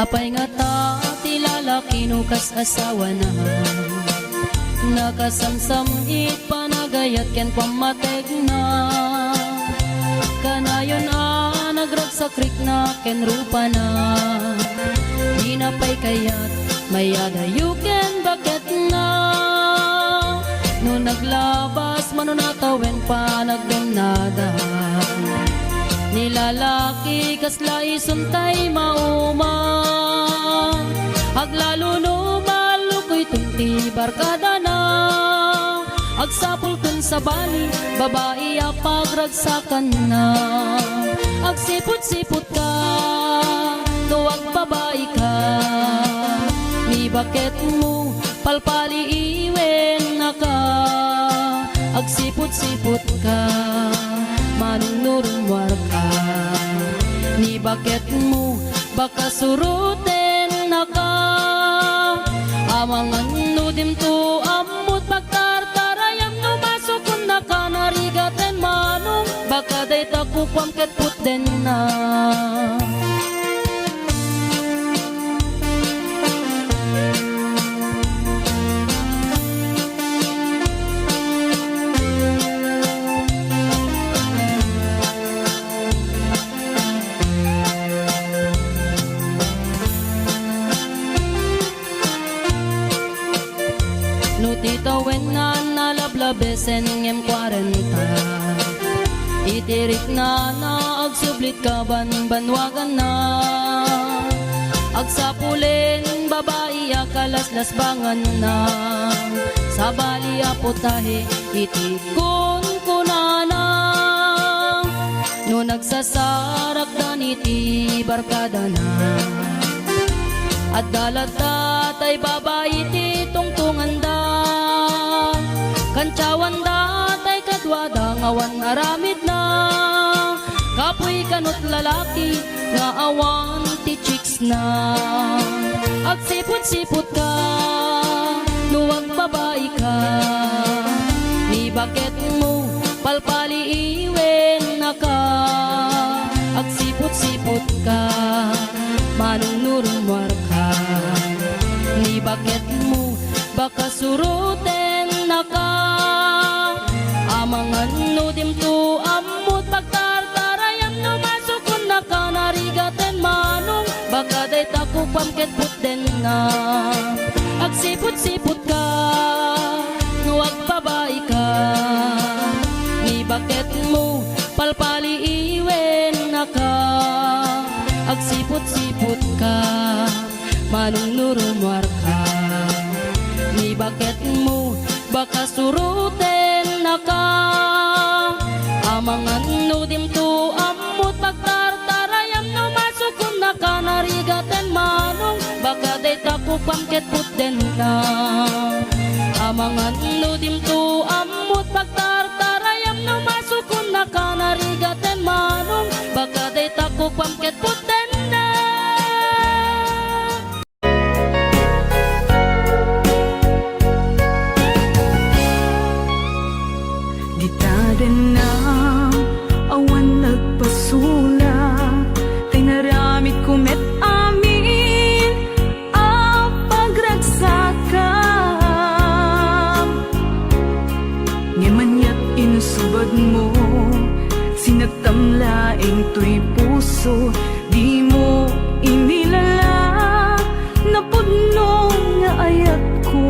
Apay nga ta ti lalaki no kas asawa na, nakasamsam it panagayat ken pamateg na. Kanayon nagragsakrik na ken rupa na, di na pay kayat mayadayo ken bakit na. No naglabas manunatawen pa nagdunada, nilalaki kasla isuntay mauma. Aglalo no malukoy tunti barkada na, agsapul kun sa bali babae apagragsakan na. Agsipot-sipot ka tuwag babae ka, ni bakit mo palpali iwen na ka. Agsipot-sipot ka manunurumwar ka, ni bakit mo baka suruten na ka. Amangan nudim to amut pagtartarayam no masukun na ka narigaten manong, baka day takukwam ket puten na. Titawen na nalablabesen ngem 40, itirik na agsublit ka banwagan na. Agsapulin babae akalaslas bangan na, sa bali aputahe itikon kunana. No nagsasarak dan iti barkada na, at dalata tay babae ti tungtungan da. Kantsawan da tay kadwada ngawan aramid na, kapoy kanot lalaki nga awan ti chicks na. Agsipot-sipot ka nuwag babae ka, ni bakit mo palpali iwen na ka. Agsipot-sipot ka manunurumwar ka, ni bakit mo baka suruten na ka. Amangan nudim to amut pagtartarayam no masukun na ka narigaten manong, baka day takupam ket puten na. Agsipot-sipot ka nuwag babae ka, ni bakit mo palpali iwen na ka. Agsipot-sipot ka manunurumwar ka, ni bakit mo baka suruten na ka. Amangan nudim to amut pagtartarayam no masukun na ka narigaten manong, baka day takupam ket puten na. Amangan nudim to amut pagtartarayam no masukun na ka narigaten manong, baka day takupam ket puten na. Gitaden na awan nagpasula, tinaramit kumet amin apagragsakan. Ngemanyat insubad mo, sinagtamlaing to'y puso, di mo inilala na pudno nga ayat ko.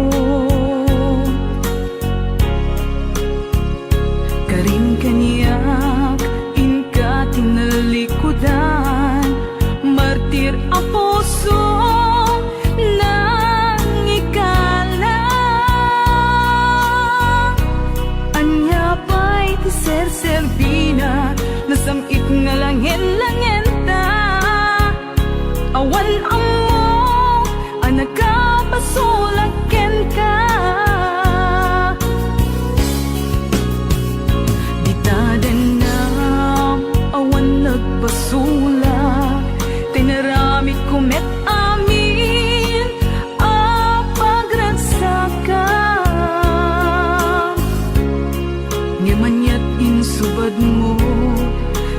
Karin kaniyak inka tinalikudan, martir a puso nang ikala. Anya pa'y ti ser-servina, nasamit nga langin-langin ta. Awan amo anagkapasulaken ka. Gitaden na awan nagpasulak, tinaramit kumet amin apagragsakan. Ngemanyat insubad mo,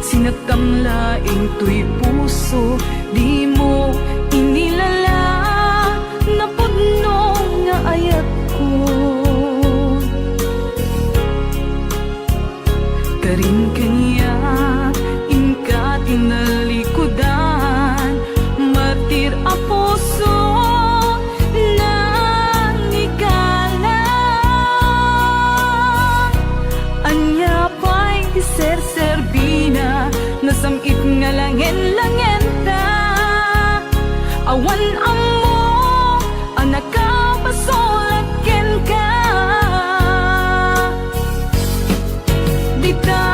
sinagtamlaing to'y puso, di mo inilalaman Karin kanya inka tinalikudan matir a puso ng ikala anya pa'y ser-serbina nasamit nga langen-langenta awan amo anak ka pasolagken ka Dita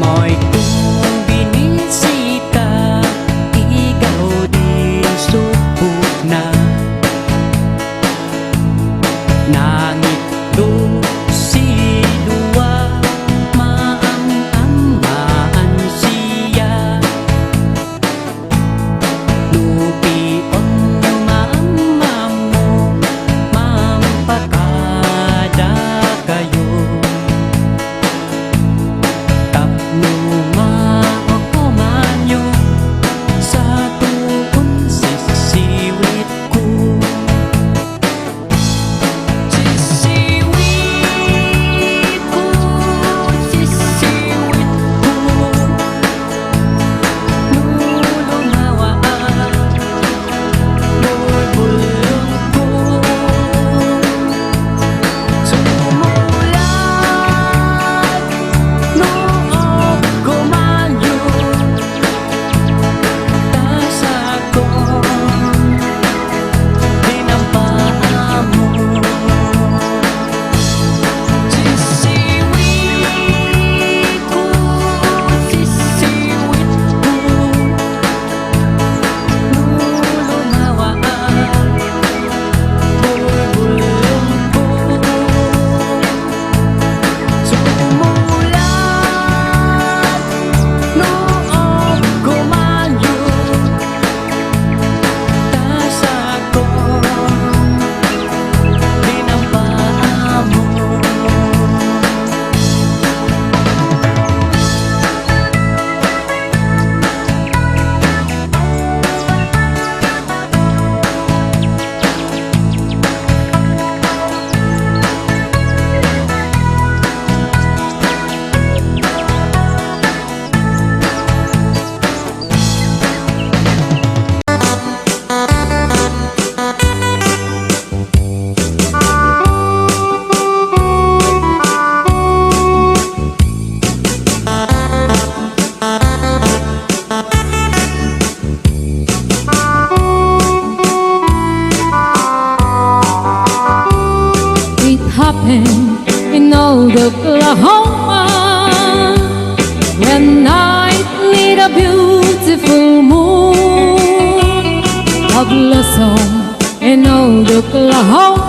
Hoy kung binisita, ikaw di subok na. Nangit do si dua, maang-amaan siya. Lupion mama mo, mampakada kayo. Tapno maokomanyo sa tuon sisiwit ko. Sisiwit ko, sisiwit ko, lulungawaan, lulbulong ko. Sumulat noob kumanyo, tasa ko dinampaan mo. Sisiwit ko, sisiwit ko, lulungawaan, bulbulong ko. Sumulat noob kumanyo, tasa ko dinampaan mo. It happened in old Oklahoma when night lit a beautiful moon. A blossom in old Oklahoma